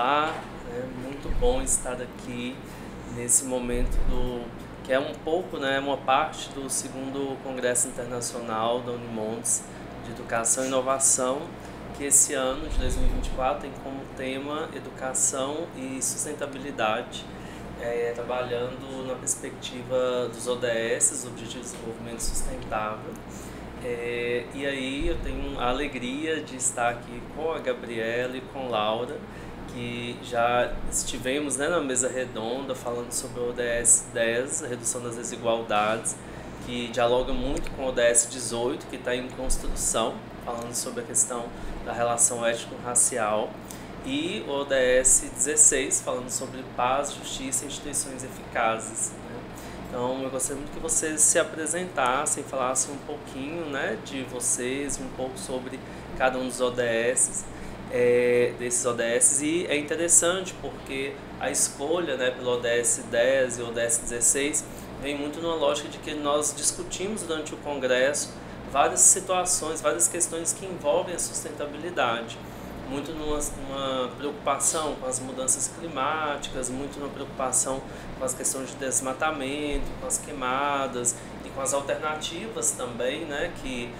Olá, é muito bom estar aqui nesse momento que é um pouco, né, uma parte do segundo Congresso Internacional da Unimontes de Educação e Inovação, que esse ano de 2024 tem como tema Educação e Sustentabilidade, trabalhando na perspectiva dos ODS, Objetivos de Desenvolvimento Sustentável. E aí eu tenho a alegria de estar aqui com a Gabriela e com a Laura, que já estivemos, né, na mesa redonda falando sobre o ODS 10, a redução das desigualdades, que dialoga muito com o ODS 18, que está em construção, falando sobre a questão da relação étnico-racial, e o ODS 16, falando sobre paz, justiça e instituições eficazes. Então, eu gostaria muito que vocês se apresentassem, falassem um pouquinho, né, de vocês, um pouco sobre cada um dos ODS, desses ODS. E é interessante porque a escolha, né, pelo ODS 10 e o ODS 16 vem muito numa lógica de que nós discutimos durante o Congresso várias situações, várias questões que envolvem a sustentabilidade. Muito numa preocupação com as mudanças climáticas, muito numa preocupação com as questões de desmatamento, com as queimadas e com as alternativas também, né, que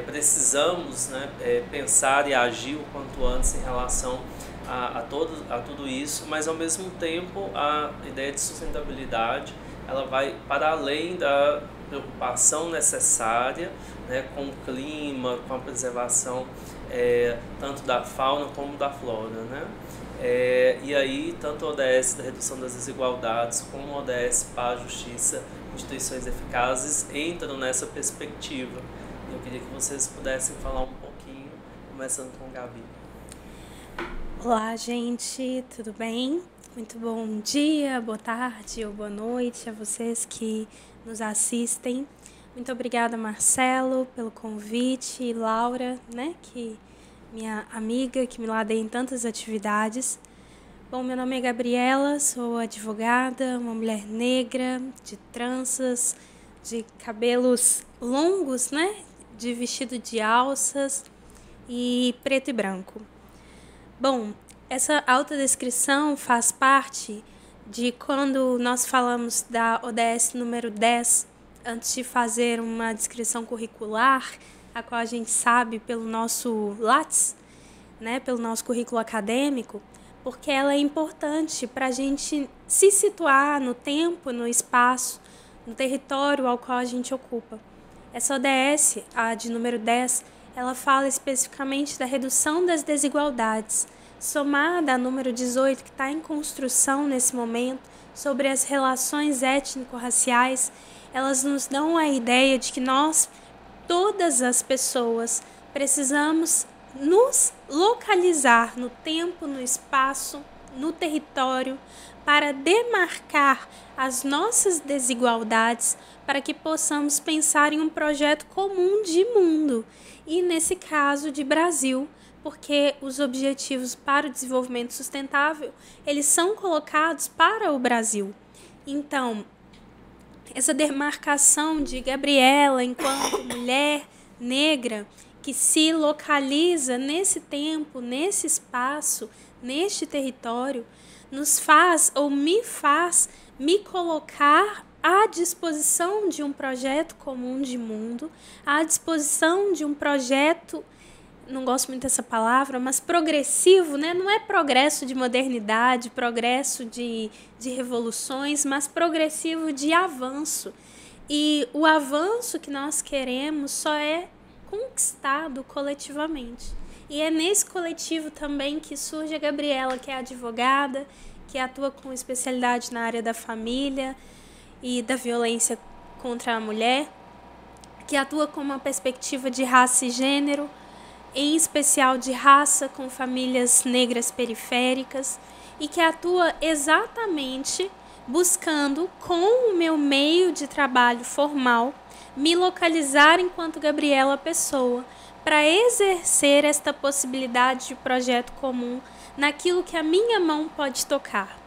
precisamos, né, pensar e agir o quanto antes em relação a tudo isso, mas ao mesmo tempo a ideia de sustentabilidade ela vai para além da preocupação necessária, né, com o clima, com a preservação tanto da fauna como da flora, né? E aí, tanto o ODS da redução das desigualdades como o ODS para a justiça, instituições eficazes entram nessa perspectiva. Eu queria que vocês pudessem falar um pouquinho, começando com a Gabi. Olá, gente, tudo bem? Muito bom dia, boa tarde ou boa noite a vocês que nos assistem. Muito obrigada, Marcelo, pelo convite, e Laura, né, que minha amiga, que me ladeia em tantas atividades. Bom, meu nome é Gabriela, sou advogada, uma mulher negra, de tranças, de cabelos longos, né, de vestido de alças e preto e branco. Bom, essa autodescrição faz parte de quando nós falamos da ODS número 10, antes de fazer uma descrição curricular, a qual a gente sabe pelo nosso Lattes, né, pelo nosso currículo acadêmico, porque ela é importante para a gente se situar no tempo, no espaço, no território ao qual a gente ocupa. Essa ODS, a de número 10, ela fala especificamente da redução das desigualdades, somada a número 18, que está em construção nesse momento, sobre as relações étnico-raciais. Elas nos dão a ideia de que nós, todas as pessoas, precisamos nos localizar no tempo, no espaço, no território, para demarcar as nossas desigualdades, para que possamos pensar em um projeto comum de mundo, e nesse caso de Brasil, porque os objetivos para o desenvolvimento sustentável, eles são colocados para o Brasil. Então, essa demarcação de Gabriela enquanto mulher negra que se localiza nesse tempo, nesse espaço, neste território, nos faz ou me faz me colocar à disposição de um projeto comum de mundo, à disposição de um projeto, não gosto muito dessa palavra, mas progressivo, né? Não é progresso de modernidade, progresso de revoluções, mas progressivo de avanço. E o avanço que nós queremos só é conquistado coletivamente. E é nesse coletivo também que surge a Gabriela, que é advogada, que atua com especialidade na área da família e da violência contra a mulher, que atua com uma perspectiva de raça e gênero, em especial de raça com famílias negras periféricas, e que atua exatamente buscando, com o meu meio de trabalho formal, me localizar enquanto Gabriela pessoa, para exercer esta possibilidade de projeto comum naquilo que a minha mão pode tocar.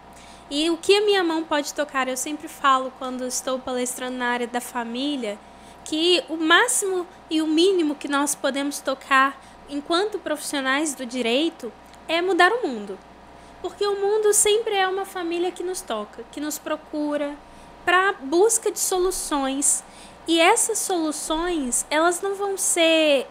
E o que a minha mão pode tocar, eu sempre falo quando estou palestrando na área da família, que o máximo e o mínimo que nós podemos tocar enquanto profissionais do direito é mudar o mundo. Porque o mundo sempre é uma família que nos toca, que nos procura para busca de soluções. E essas soluções, elas não vão ser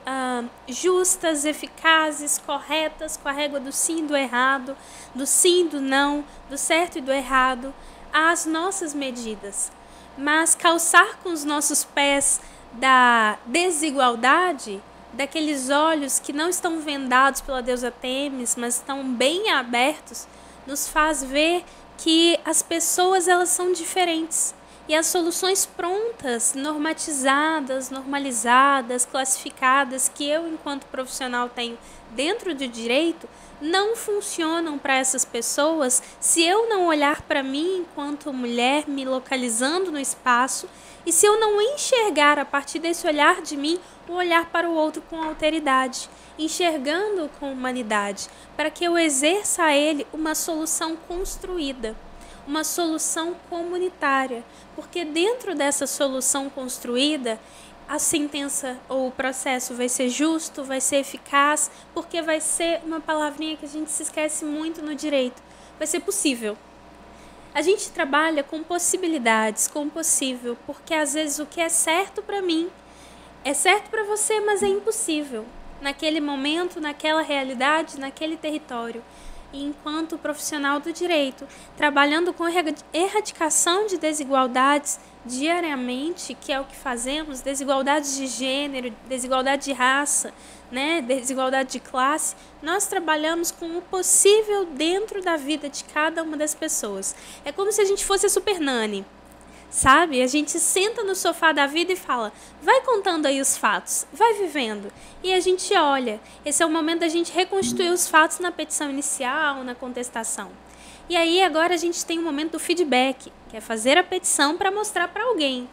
justas, eficazes, corretas, com a régua do sim e do errado, do sim e do não, do certo e do errado, às nossas medidas. Mas calçar com os nossos pés da desigualdade, daqueles olhos que não estão vendados pela deusa Têmis, mas estão bem abertos, nos faz ver que as pessoas, elas são diferentes. E as soluções prontas, normatizadas, normalizadas, classificadas, que eu, enquanto profissional, tenho dentro do direito, não funcionam para essas pessoas se eu não olhar para mim enquanto mulher, me localizando no espaço, e se eu não enxergar a partir desse olhar de mim, o olhar para o outro com alteridade, enxergando-o com humanidade, para que eu exerça a ele uma solução construída, uma solução comunitária, porque dentro dessa solução construída, a sentença ou o processo vai ser justo, vai ser eficaz, porque vai ser uma palavrinha que a gente se esquece muito no direito, vai ser possível. A gente trabalha com possibilidades, com possível, porque às vezes o que é certo para mim é certo para você, mas é impossível naquele momento, naquela realidade, naquele território. E enquanto profissional do direito, trabalhando com erradicação de desigualdades diariamente, que é o que fazemos, desigualdades de gênero, desigualdade de raça, né, desigualdade de classe, nós trabalhamos com o possível dentro da vida de cada uma das pessoas. É como se a gente fosse a super nani. Sabe? A gente senta no sofá da vida e fala, vai contando aí os fatos, vai vivendo. E a gente olha. Esse é o momento da gente reconstituir os fatos na petição inicial, na contestação. E aí agora a gente tem o momento do feedback, que é fazer a petição para mostrar para alguém.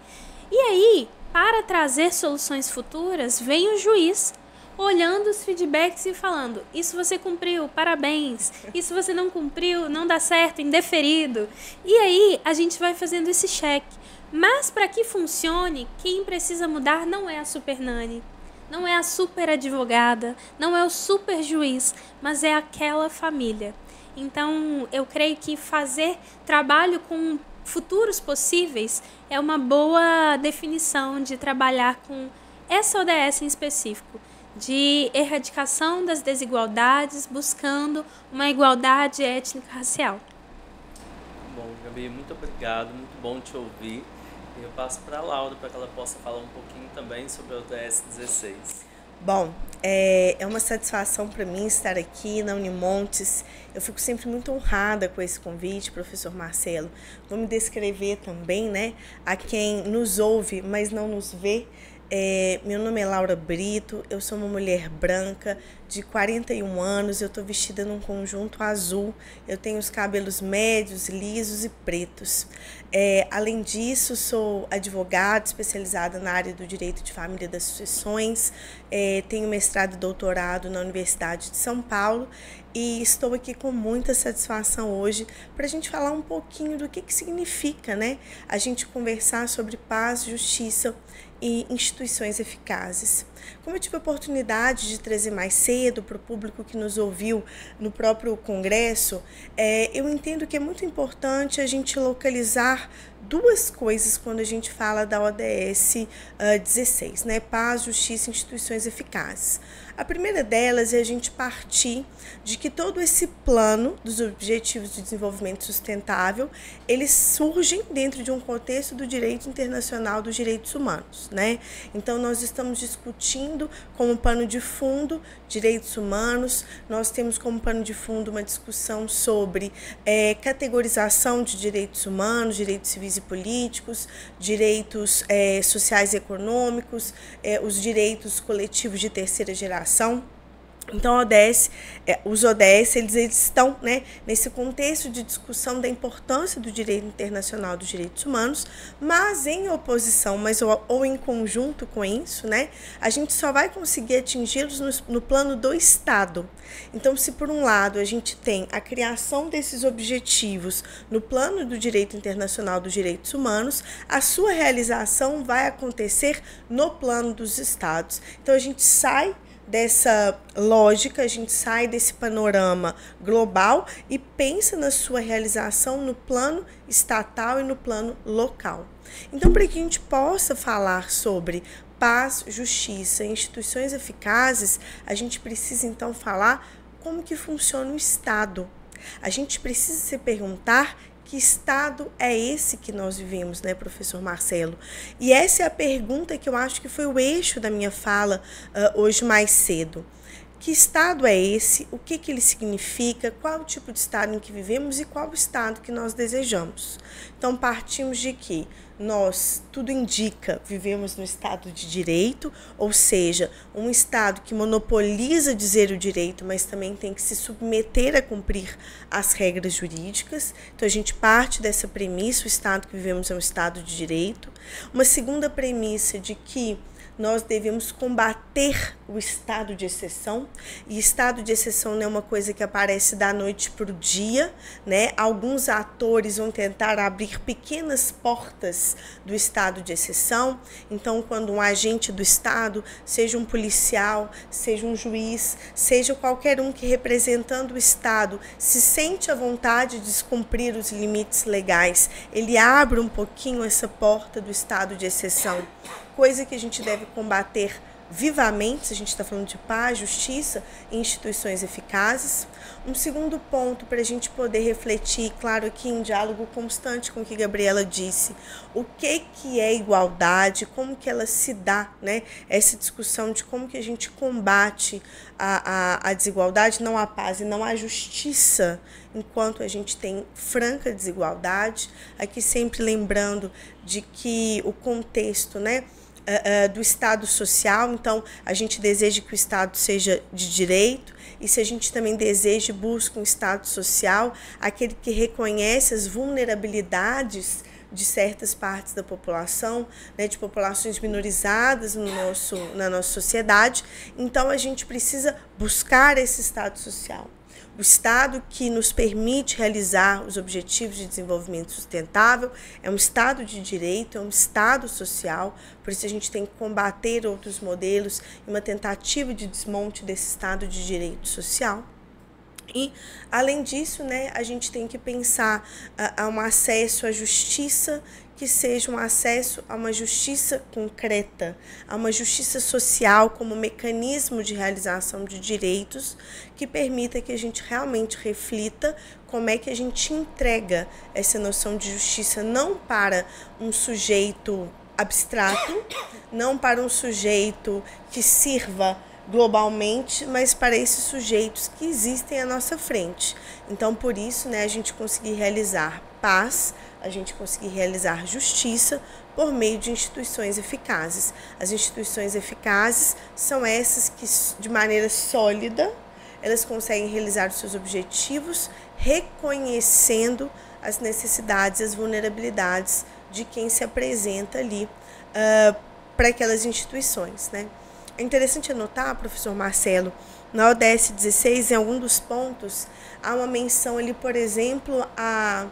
E aí, para trazer soluções futuras, vem o juiz olhando os feedbacks e falando, isso você cumpriu, parabéns, isso você não cumpriu, não dá certo, indeferido. E aí a gente vai fazendo esse cheque. Mas para que funcione, quem precisa mudar não é a super nani, não é a super advogada, não é o super juiz, mas é aquela família. Então eu creio que fazer trabalho com futuros possíveis é uma boa definição de trabalhar com essa ODS em específico, de erradicação das desigualdades, buscando uma igualdade étnico-racial. Bom, Gabi, muito obrigado, muito bom te ouvir. Eu passo para a Laura para que ela possa falar um pouquinho também sobre a ODS 16. Bom, é uma satisfação para mim estar aqui na Unimontes. Eu fico sempre muito honrada com esse convite, professor Marcelo. Vou me descrever também, né, a quem nos ouve, mas não nos vê. Meu nome é Laura Brito, eu sou uma mulher branca de 41 anos, eu estou vestida num conjunto azul, eu tenho os cabelos médios, lisos e pretos. Além disso, sou advogada especializada na área do direito de família e das sucessões, tenho mestrado e doutorado na Universidade de São Paulo e estou aqui com muita satisfação hoje para a gente falar um pouquinho do que significa, né, a gente conversar sobre paz, justiça e instituições eficazes. Como eu tive a oportunidade de trazer mais cedo para o público que nos ouviu no próprio congresso, eu entendo que é muito importante a gente localizar duas coisas quando a gente fala da ODS 16, né? Paz, justiça e instituições eficazes. A primeira delas é a gente partir de que todo esse plano dos Objetivos de Desenvolvimento Sustentável, eles surgem dentro de um contexto do direito internacional dos direitos humanos, né? Então, nós estamos discutindo como pano de fundo direitos humanos, nós temos como pano de fundo uma discussão sobre categorização de direitos humanos, direitos civis e políticos, direitos sociais e econômicos, os direitos coletivos de terceira geração. Então, os ODS eles estão, né, nesse contexto de discussão da importância do direito internacional dos direitos humanos, mas em oposição, ou em conjunto com isso, né, a gente só vai conseguir atingi-los no plano do Estado. Então, se por um lado a gente tem a criação desses objetivos no plano do direito internacional dos direitos humanos, a sua realização vai acontecer no plano dos Estados. Então, a gente sai dessa lógica, a gente sai desse panorama global e pensa na sua realização no plano estatal e no plano local. Então, para que a gente possa falar sobre paz, justiça, instituições eficazes, a gente precisa então falar como que funciona o Estado. A gente precisa se perguntar que Estado é esse que nós vivemos, né, professor Marcelo? E essa é a pergunta que eu acho que foi o eixo da minha fala hoje mais cedo. Que Estado é esse? O que ele significa? Qual o tipo de Estado em que vivemos e qual o Estado que nós desejamos? Então, partimos de que nós, tudo indica, vivemos no Estado de Direito, ou seja, um Estado que monopoliza dizer o direito, mas também tem que se submeter a cumprir as regras jurídicas. Então, a gente parte dessa premissa, o Estado que vivemos é um Estado de Direito. Uma segunda premissa de que nós devemos combater o estado de exceção, e estado de exceção não é uma coisa que aparece da noite para o dia, né? Alguns atores vão tentar abrir pequenas portas do estado de exceção. Então, quando um agente do Estado, seja um policial, seja um juiz, seja qualquer um que representando o Estado se sente à vontade de descumprir os limites legais, ele abre um pouquinho essa porta do estado de exceção, coisa que a gente deve combater vivamente, se a gente está falando de paz, justiça e instituições eficazes. Um segundo ponto para a gente poder refletir, claro, aqui em diálogo constante com o que Gabriela disse, o que é igualdade, como que ela se dá, né? Essa discussão de como que a gente combate a desigualdade, não a paz e não a justiça, enquanto a gente tem franca desigualdade. Aqui sempre lembrando de que o contexto, né, do Estado social, então a gente deseja que o Estado seja de direito, e se a gente também deseja e busca um Estado social, aquele que reconhece as vulnerabilidades de certas partes da população, né, de populações minorizadas na nossa sociedade, então a gente precisa buscar esse Estado social. O Estado que nos permite realizar os objetivos de desenvolvimento sustentável é um Estado de direito, é um Estado social, por isso a gente tem que combater outros modelos em uma tentativa de desmonte desse Estado de direito social. E, além disso, né, a gente tem que pensar a um acesso à justiça que seja um acesso a uma justiça concreta, a uma justiça social como mecanismo de realização de direitos que permita que a gente realmente reflita como é que a gente entrega essa noção de justiça não para um sujeito abstrato, não para um sujeito que sirva globalmente, mas para esses sujeitos que existem à nossa frente. Então, por isso, né, a gente conseguir realizar paz, a gente conseguir realizar justiça por meio de instituições eficazes. As instituições eficazes são essas que, de maneira sólida, elas conseguem realizar os seus objetivos, reconhecendo as necessidades e as vulnerabilidades de quem se apresenta ali para aquelas instituições, né? É interessante anotar, professor Marcelo, na ODS 16, em algum dos pontos, há uma menção ali, por exemplo, a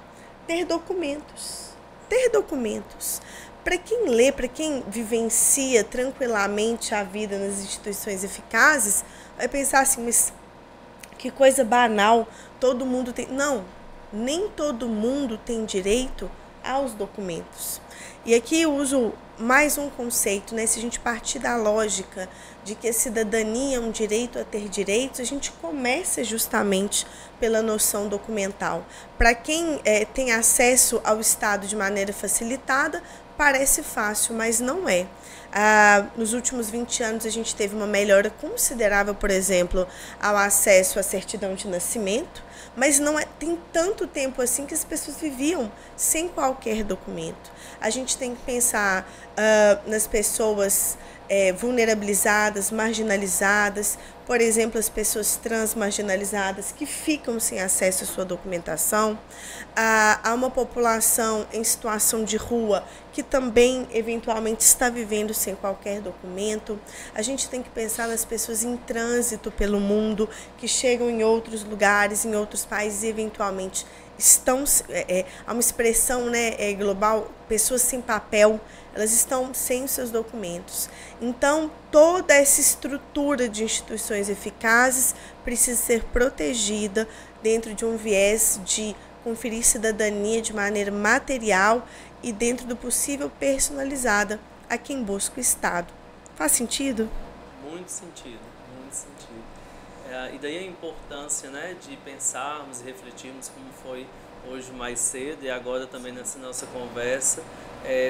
ter documentos. Ter documentos. Para quem lê, para quem vivencia tranquilamente a vida nas instituições eficazes, vai pensar assim, mas que coisa banal, todo mundo tem... Não, nem todo mundo tem direito aos documentos. E aqui eu uso mais um conceito, né? Se a gente partir da lógica de que a cidadania é um direito a ter direitos, a gente começa justamente pela noção documental. Para quem tem acesso ao Estado de maneira facilitada, parece fácil, mas não é. Nos últimos 20 anos, a gente teve uma melhora considerável, por exemplo, ao acesso à certidão de nascimento, mas não tem tanto tempo assim que as pessoas viviam sem qualquer documento. A gente tem que pensar nas pessoas vulnerabilizadas, marginalizadas, por exemplo, as pessoas trans marginalizadas que ficam sem acesso à sua documentação, há uma população em situação de rua que também eventualmente está vivendo sem qualquer documento. A gente tem que pensar nas pessoas em trânsito pelo mundo, que chegam em outros lugares, em outros países e eventualmente estão, há uma expressão, né, global, pessoas sem papel, elas estão sem os seus documentos. Então, toda essa estrutura de instituições eficazes precisa ser protegida dentro de um viés de conferir cidadania de maneira material e, dentro do possível, personalizada a quem busca o Estado. Faz sentido? Muito sentido, muito sentido. E daí a importância, né, de pensarmos e refletirmos como foi hoje mais cedo e agora também nessa nossa conversa,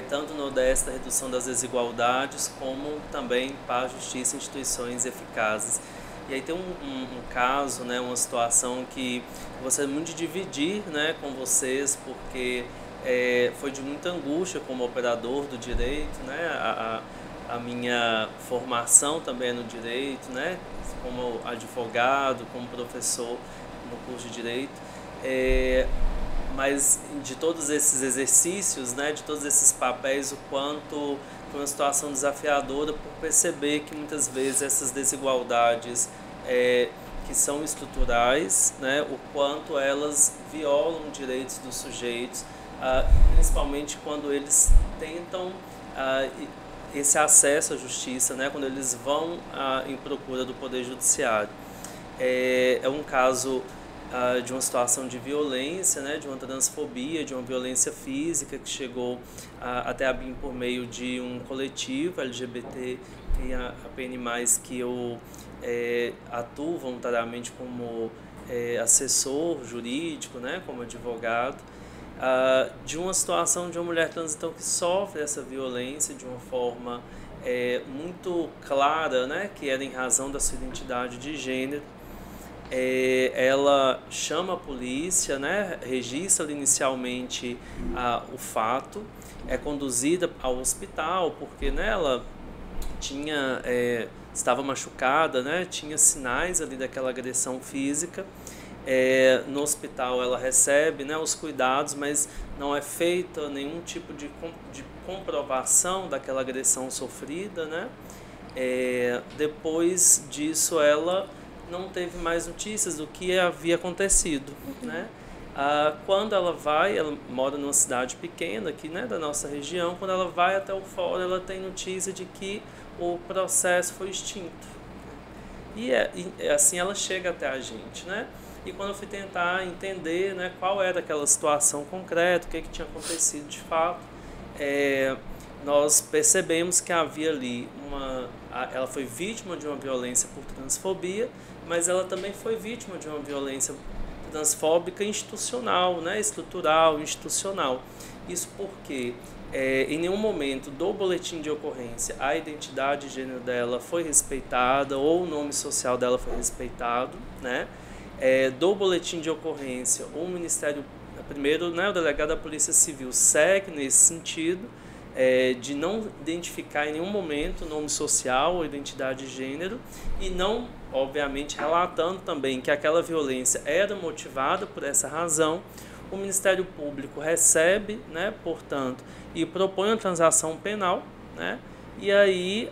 tanto no ODS da redução das desigualdades, como também para a justiça e instituições eficazes. E aí tem um caso, né, uma situação que eu gostaria muito de dividir, né, com vocês, porque foi de muita angústia como operador do direito, né, a minha formação também é no direito, né, como advogado, como professor no curso de direito, mas de todos esses exercícios, né, de todos esses papéis, o quanto foi uma situação desafiadora por perceber que muitas vezes essas desigualdades que são estruturais, né, o quanto elas violam direitos dos sujeitos, principalmente quando eles tentam esse acesso à justiça, né, quando eles vão em procura do Poder Judiciário. É um caso de uma situação de violência, né, de uma transfobia, de uma violência física que chegou até a mim por meio de um coletivo LGBT e a PN+, que eu atuo voluntariamente como assessor jurídico, né, como advogado, de uma situação de uma mulher trans então, que sofre essa violência de uma forma muito clara, né, que era em razão da sua identidade de gênero. Ela chama a polícia, né, registra inicialmente o fato, é conduzida ao hospital porque, né, ela estava machucada, né, tinha sinais ali daquela agressão física. No hospital ela recebe, né, os cuidados, mas não é feita nenhum tipo de comprovação daquela agressão sofrida, né? Depois disso ela não teve mais notícias do que havia acontecido, né? Quando ela mora numa cidade pequena aqui, né, da nossa região, quando ela vai até o fórum, ela tem notícia de que o processo foi extinto. E assim ela chega até a gente, né? E quando eu fui tentar entender, né, qual era aquela situação concreta, o que tinha acontecido de fato, nós percebemos que havia ali ela foi vítima de uma violência por transfobia, mas ela também foi vítima de uma violência transfóbica institucional, né, estrutural, institucional. Isso porque em nenhum momento do boletim de ocorrência a identidade de gênero dela foi respeitada ou o nome social dela foi respeitado, né? Do boletim de ocorrência, o Ministério, primeiro, né, o delegado da Polícia Civil segue nesse sentido de não identificar em nenhum momento o nome social ou identidade de gênero e não, obviamente, relatando também que aquela violência era motivada por essa razão. O Ministério Público recebe, né, portanto, e propõe uma transação penal, né, e aí,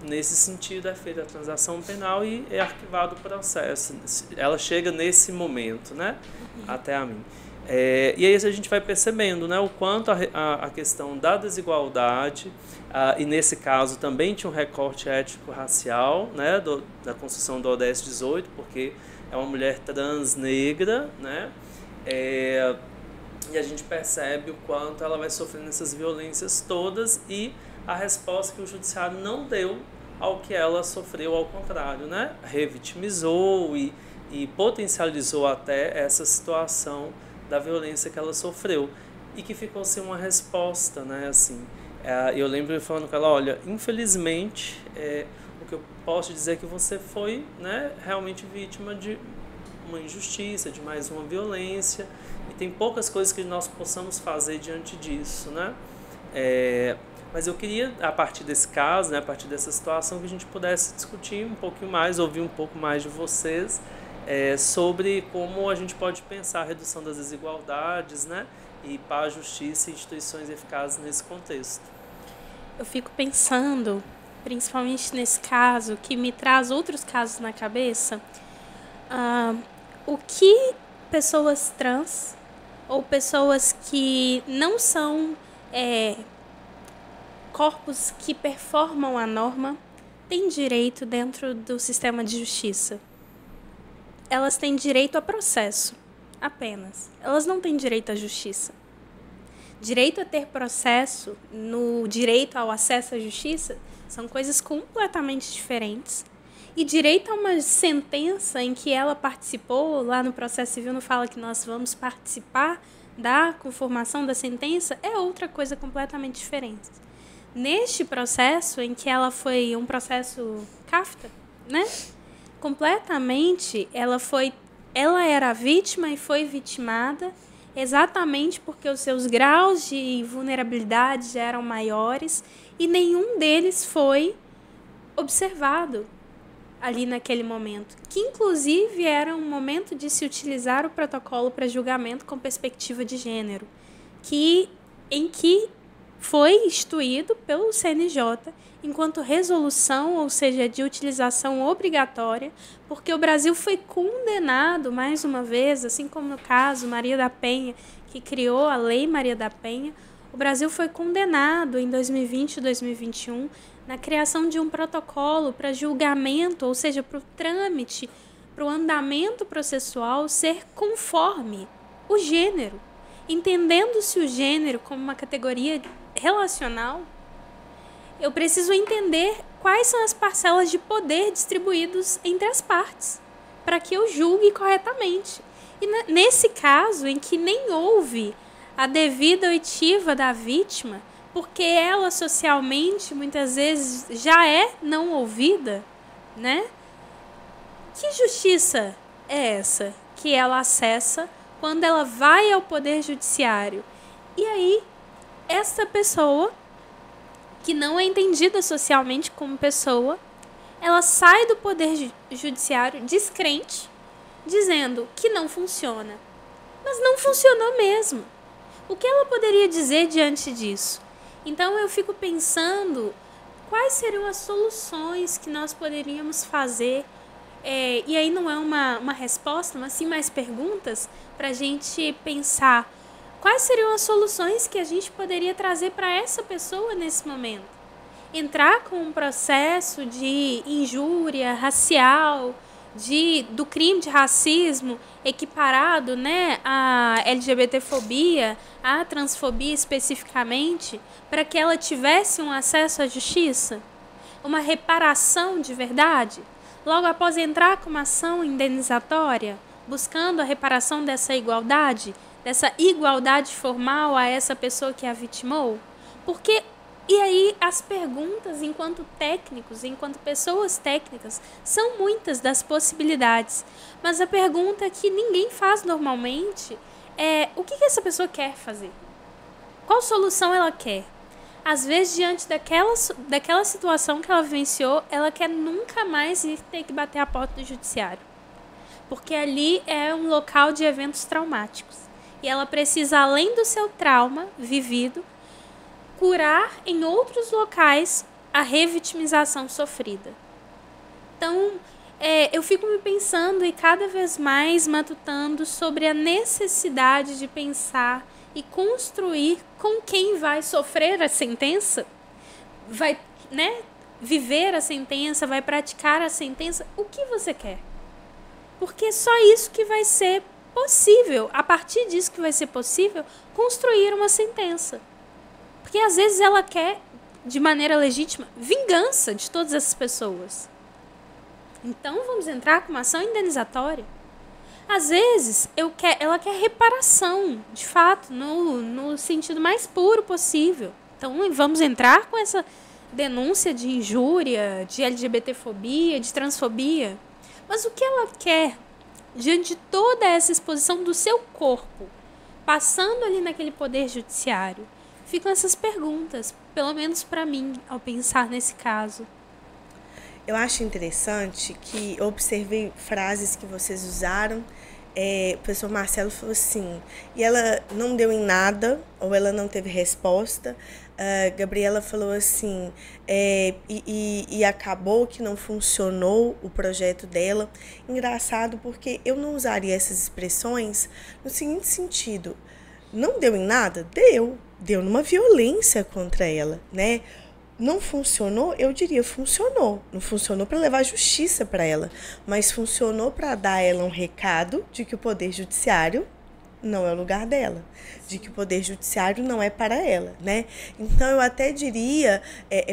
nesse sentido, é feita a transação penal e é arquivado o processo. Ela chega nesse momento, né, até a mim. E aí a gente vai percebendo, né, o quanto a questão da desigualdade, e nesse caso também tinha um recorte étnico-racial, né, da construção do ODS 18, porque é uma mulher trans negra, né, e a gente percebe o quanto ela vai sofrendo essas violências todas e a resposta que o judiciário não deu ao que ela sofreu, ao contrário, né, revitimizou e potencializou até essa situação da violência que ela sofreu e que ficou sem uma resposta, né, assim. Eu lembro falando com ela, olha, infelizmente, o que eu posso dizer é que você foi, né, realmente vítima de uma injustiça, de mais uma violência, e tem poucas coisas que nós possamos fazer diante disso, né? Mas eu queria, a partir desse caso, né, a partir dessa situação, que a gente pudesse discutir um pouquinho mais, ouvir um pouco mais de vocês, sobre como a gente pode pensar a redução das desigualdades, né, e para a justiça e instituições eficazes nesse contexto. Eu fico pensando, principalmente nesse caso, que me traz outros casos na cabeça, o que pessoas trans ou pessoas que não são corpos que performam a norma têm direito dentro do sistema de justiça. Elas têm direito a processo, apenas. Elas não têm direito à justiça. Direito a ter processo, no direito ao acesso à justiça, são coisas completamente diferentes. E direito a uma sentença em que ela participou, lá no processo civil não fala que nós vamos participar da conformação da sentença, é outra coisa completamente diferente. Neste processo, em que ela foi um processo CAFTA, né? Completamente, ela era vítima e foi vitimada exatamente porque os seus graus de vulnerabilidade eram maiores e nenhum deles foi observado ali naquele momento, que inclusive era um momento de se utilizar o protocolo para julgamento com perspectiva de gênero, em que foi instituído pelo CNJ enquanto resolução, ou seja, de utilização obrigatória, porque o Brasil foi condenado, mais uma vez, assim como no caso Maria da Penha, que criou a Lei Maria da Penha, o Brasil foi condenado em 2020 e 2021 na criação de um protocolo para julgamento, ou seja, para o trâmite, para o andamento processual ser conforme o gênero, entendendo-se o gênero como uma categoria relacional. Eu preciso entender quais são as parcelas de poder distribuídos entre as partes, para que eu julgue corretamente. E nesse caso, em que nem houve a devida oitiva da vítima, porque ela socialmente, muitas vezes, já é não ouvida, né? Que justiça é essa que ela acessa quando ela vai ao Poder Judiciário? E aí, essa pessoa, que não é entendida socialmente como pessoa, ela sai do Poder Judiciário descrente, dizendo que não funciona. Mas não funcionou mesmo. O que ela poderia dizer diante disso? Então eu fico pensando quais seriam as soluções que nós poderíamos fazer, e aí não é uma resposta, mas sim mais perguntas, para a gente pensar quais seriam as soluções que a gente poderia trazer para essa pessoa nesse momento. Entrar com um processo de injúria racial, do crime de racismo equiparado, né, à LGBTfobia, à transfobia especificamente, para que ela tivesse um acesso à justiça, uma reparação de verdade, logo após entrar com uma ação indenizatória, buscando a reparação dessa igualdade formal a essa pessoa que a vitimou? Porque e aí as perguntas, enquanto técnicos, enquanto pessoas técnicas, são muitas das possibilidades. Mas a pergunta que ninguém faz normalmente é: o que essa pessoa quer fazer? Qual solução ela quer? Às vezes, diante daquela situação que ela vivenciou, ela quer nunca mais ir ter que bater a porta do judiciário. Porque ali é um local de eventos traumáticos. E ela precisa, além do seu trauma vivido, curar em outros locais a revitimização sofrida. Então, eu fico me pensando e cada vez mais matutando sobre a necessidade de pensar e construir com quem vai sofrer a sentença, vai, né, viver a sentença, vai praticar a sentença, o que você quer. Porque é só isso que vai ser possível, a partir disso que vai ser possível, construir uma sentença. Porque às vezes ela quer, de maneira legítima, vingança de todas essas pessoas. Então vamos entrar com uma ação indenizatória. Às vezes ela quer reparação, de fato, no sentido mais puro possível. Então vamos entrar com essa denúncia de injúria, de LGBTfobia, de transfobia. Mas o que ela quer, diante de toda essa exposição do seu corpo, passando ali naquele poder judiciário? Ficam essas perguntas, pelo menos para mim, ao pensar nesse caso. Eu acho interessante que eu observei frases que vocês usaram o professor Marcelo falou assim, e ela não deu em nada, ou ela não teve resposta. Gabriela falou assim, e acabou que não funcionou o projeto dela. Engraçado, porque eu não usaria essas expressões no seguinte sentido: não deu em nada? Deu numa violência contra ela, né? Não funcionou? Eu diria, funcionou. Não funcionou para levar justiça para ela, mas funcionou para dar a ela um recado de que o Poder Judiciário não é o lugar dela, de que o Poder Judiciário não é para ela, né? Então, eu até diria,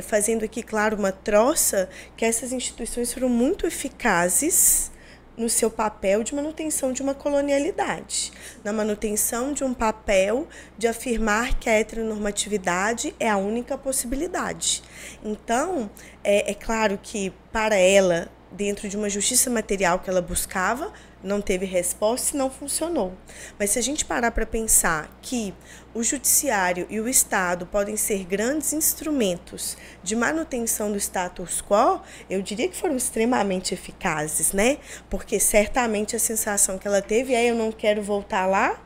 fazendo aqui, claro, uma troça, que essas instituições foram muito eficazes no seu papel de manutenção de uma colonialidade, na manutenção de um papel de afirmar que a heteronormatividade é a única possibilidade. Então, é claro que para ela, dentro de uma justiça material que ela buscava, não teve resposta e não funcionou. Mas se a gente parar para pensar que o judiciário e o Estado podem ser grandes instrumentos de manutenção do status quo, eu diria que foram extremamente eficazes, né? Porque certamente a sensação que ela teve é: eu não quero voltar lá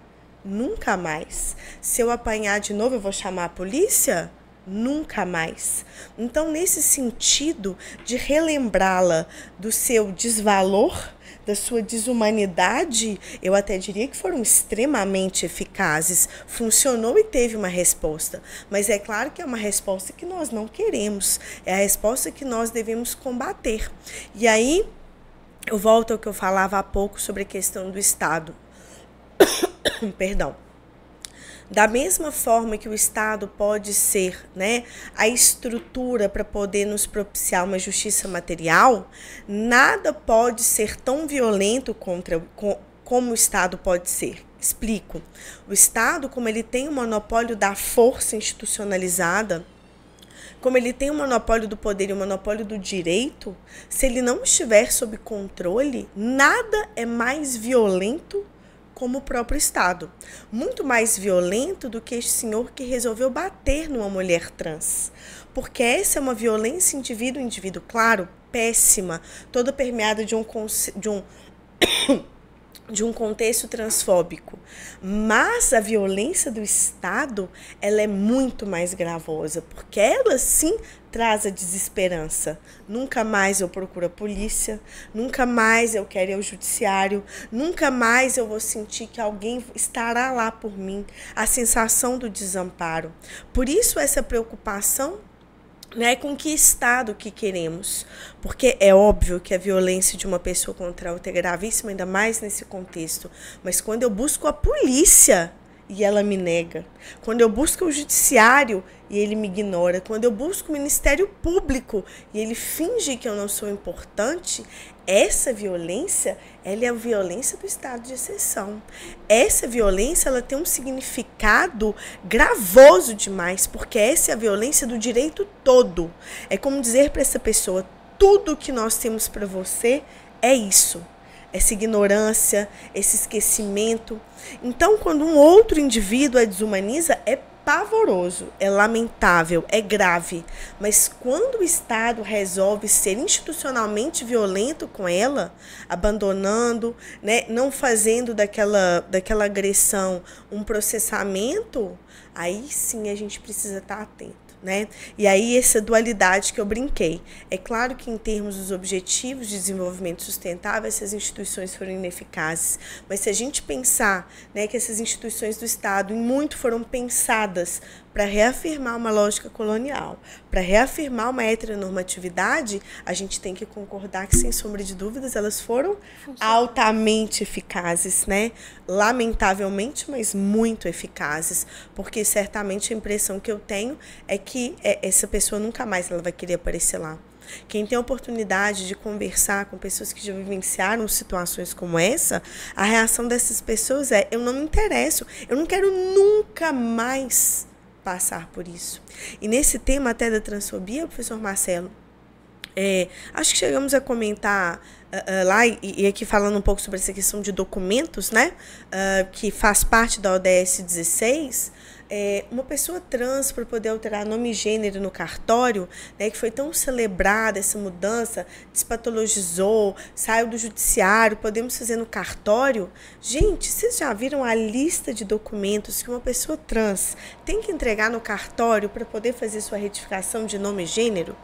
nunca mais. Se eu apanhar de novo, eu vou chamar a polícia? Nunca mais. Então, nesse sentido de relembrá-la do seu desvalor, da sua desumanidade, eu até diria que foram extremamente eficazes. Funcionou e teve uma resposta. Mas é claro que é uma resposta que nós não queremos. É a resposta que nós devemos combater. E aí, eu volto ao que eu falava há pouco sobre a questão do Estado. Perdão. Da mesma forma que o Estado pode ser, né, a estrutura para poder nos propiciar uma justiça material, nada pode ser tão violento como o Estado pode ser. Explico. O Estado, como ele tem o monopólio da força institucionalizada, como ele tem o monopólio do poder e o monopólio do direito, se ele não estiver sob controle, nada é mais violento como o próprio Estado. Muito mais violento do que este senhor que resolveu bater numa mulher trans. Porque essa é uma violência indivíduo, claro, péssima, toda permeada de um contexto transfóbico. Mas a violência do Estado, ela é muito mais gravosa, porque ela sim traz a desesperança. Nunca mais eu procuro a polícia, nunca mais eu quero ir ao judiciário, nunca mais eu vou sentir que alguém estará lá por mim. A sensação do desamparo. Por isso essa preocupação, né, com que Estado que queremos. Porque é óbvio que a violência de uma pessoa contra a outra é gravíssima, ainda mais nesse contexto. Mas quando eu busco a polícia e ela me nega, quando eu busco o judiciário e ele me ignora, quando eu busco o Ministério Público e ele finge que eu não sou importante, essa violência, ela é a violência do estado de exceção. Essa violência, ela tem um significado gravoso demais, porque essa é a violência do direito todo. É como dizer para essa pessoa: tudo que nós temos para você é isso. Essa ignorância, esse esquecimento. Então, quando um outro indivíduo a desumaniza, é pavoroso, é lamentável, é grave. Mas quando o Estado resolve ser institucionalmente violento com ela, abandonando, né, não fazendo daquela agressão um processamento, aí sim a gente precisa estar atento. Né? E aí essa dualidade que eu brinquei. É claro que em termos dos objetivos de desenvolvimento sustentável, essas instituições foram ineficazes, mas se a gente pensar, né, que essas instituições do Estado em muito foram pensadas para reafirmar uma lógica colonial, para reafirmar uma heteronormatividade, a gente tem que concordar que, sem sombra de dúvidas, elas foram altamente eficazes, né? Lamentavelmente, mas muito eficazes, porque certamente a impressão que eu tenho é que essa pessoa nunca mais ela vai querer aparecer lá. Quem tem a oportunidade de conversar com pessoas que já vivenciaram situações como essa, a reação dessas pessoas é: eu não me interesso, eu não quero nunca mais passar por isso. E nesse tema até da transfobia, professor Marcelo, acho que chegamos a comentar lá, e aqui falando um pouco sobre essa questão de documentos, né, que faz parte da ODS 16, Uma pessoa trans, para poder alterar nome e gênero no cartório, né, que foi tão celebrada essa mudança, despatologizou, saiu do judiciário, podemos fazer no cartório. Gente, vocês já viram a lista de documentos que uma pessoa trans tem que entregar no cartório para poder fazer sua retificação de nome e gênero?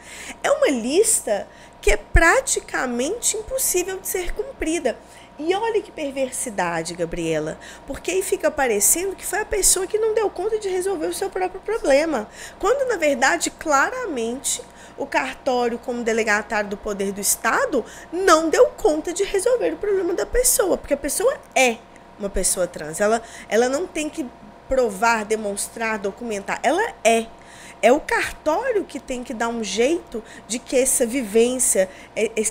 É uma lista que é praticamente impossível de ser cumprida. E olha que perversidade, Gabriela, porque aí fica parecendo que foi a pessoa que não deu conta de resolver o seu próprio problema, quando na verdade, claramente, o cartório, como delegatário do poder do Estado, não deu conta de resolver o problema da pessoa, porque a pessoa é uma pessoa trans, ela não tem que provar, demonstrar, documentar, ela é. É o cartório que tem que dar um jeito de que essa vivência,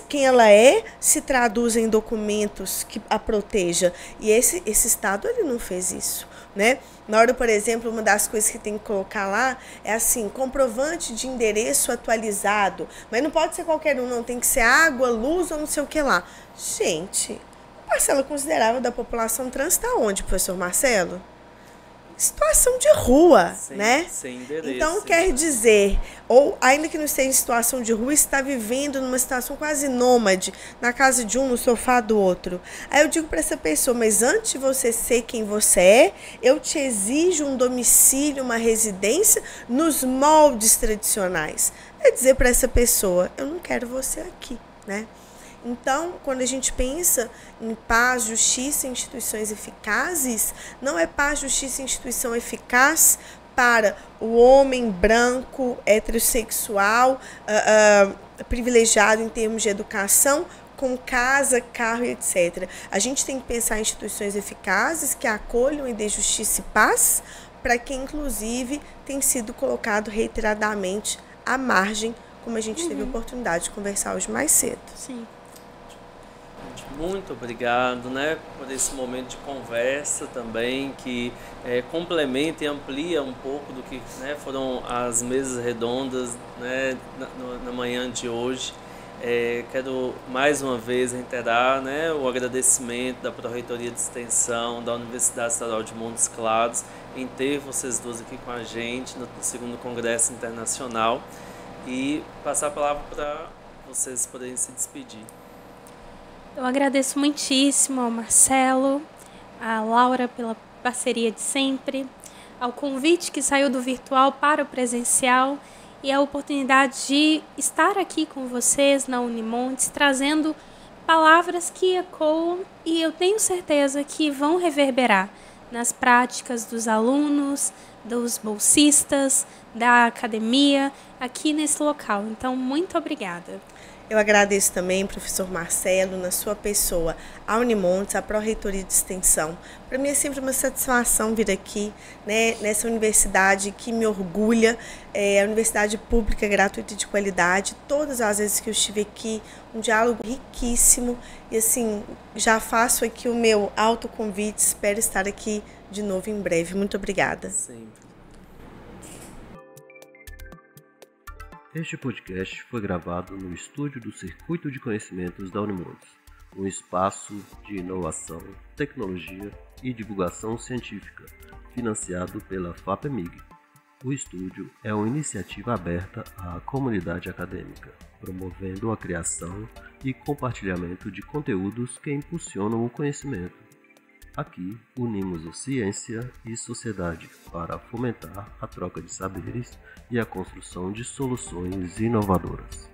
quem ela é, se traduza em documentos que a proteja. E esse Estado ele não fez isso, né? Na hora, por exemplo, uma das coisas que tem que colocar lá é assim, comprovante de endereço atualizado. Mas não pode ser qualquer um, não. Tem que ser água, luz ou não sei o que lá. Gente, a parcela considerável da população trans está onde, professor Marcelo? Situação de rua, né? Sem endereço. Então, quer dizer, ou ainda que não esteja em situação de rua, está vivendo numa situação quase nômade, na casa de um, no sofá do outro. Aí eu digo para essa pessoa, mas antes de você ser quem você é, eu te exijo um domicílio, uma residência nos moldes tradicionais. É dizer para essa pessoa, eu não quero você aqui, né? Então, quando a gente pensa em paz, justiça e instituições eficazes, não é paz, justiça e instituição eficaz para o homem branco, heterossexual, privilegiado em termos de educação, com casa, carro, etc. A gente tem que pensar em instituições eficazes que acolham e dê justiça e paz para quem, inclusive, tem sido colocado reiteradamente à margem, como a gente teve a oportunidade de conversar hoje mais cedo. Sim. Muito obrigado, né, por esse momento de conversa também, que complementa e amplia um pouco do que, né, foram as mesas redondas, né, na manhã de hoje. Quero mais uma vez reiterar, né, o agradecimento da Pró-Reitoria de Extensão da Universidade Estadual de Montes Claros em ter vocês duas aqui com a gente no segundo Congresso Internacional e passar a palavra para vocês poderem se despedir. Eu agradeço muitíssimo ao Marcelo, à Laura pela parceria de sempre, ao convite que saiu do virtual para o presencial e a oportunidade de estar aqui com vocês na Unimontes, trazendo palavras que ecoam e eu tenho certeza que vão reverberar nas práticas dos alunos, dos bolsistas, da academia, aqui nesse local. Então, muito obrigada. Eu agradeço também, professor Marcelo, na sua pessoa, a Unimontes, a Pró-Reitoria de Extensão. Para mim é sempre uma satisfação vir aqui, né, nessa universidade que me orgulha, a universidade pública, gratuita e de qualidade. Todas as vezes que eu estive aqui, um diálogo riquíssimo. E assim, já faço aqui o meu autoconvite, espero estar aqui de novo em breve. Muito obrigada. Sempre. Este podcast foi gravado no estúdio do Circuito de Conhecimentos da Unimontes, um espaço de inovação, tecnologia e divulgação científica, financiado pela FAPEMIG. O estúdio é uma iniciativa aberta à comunidade acadêmica, promovendo a criação e compartilhamento de conteúdos que impulsionam o conhecimento. Aqui, unimos a ciência e sociedade para fomentar a troca de saberes e a construção de soluções inovadoras.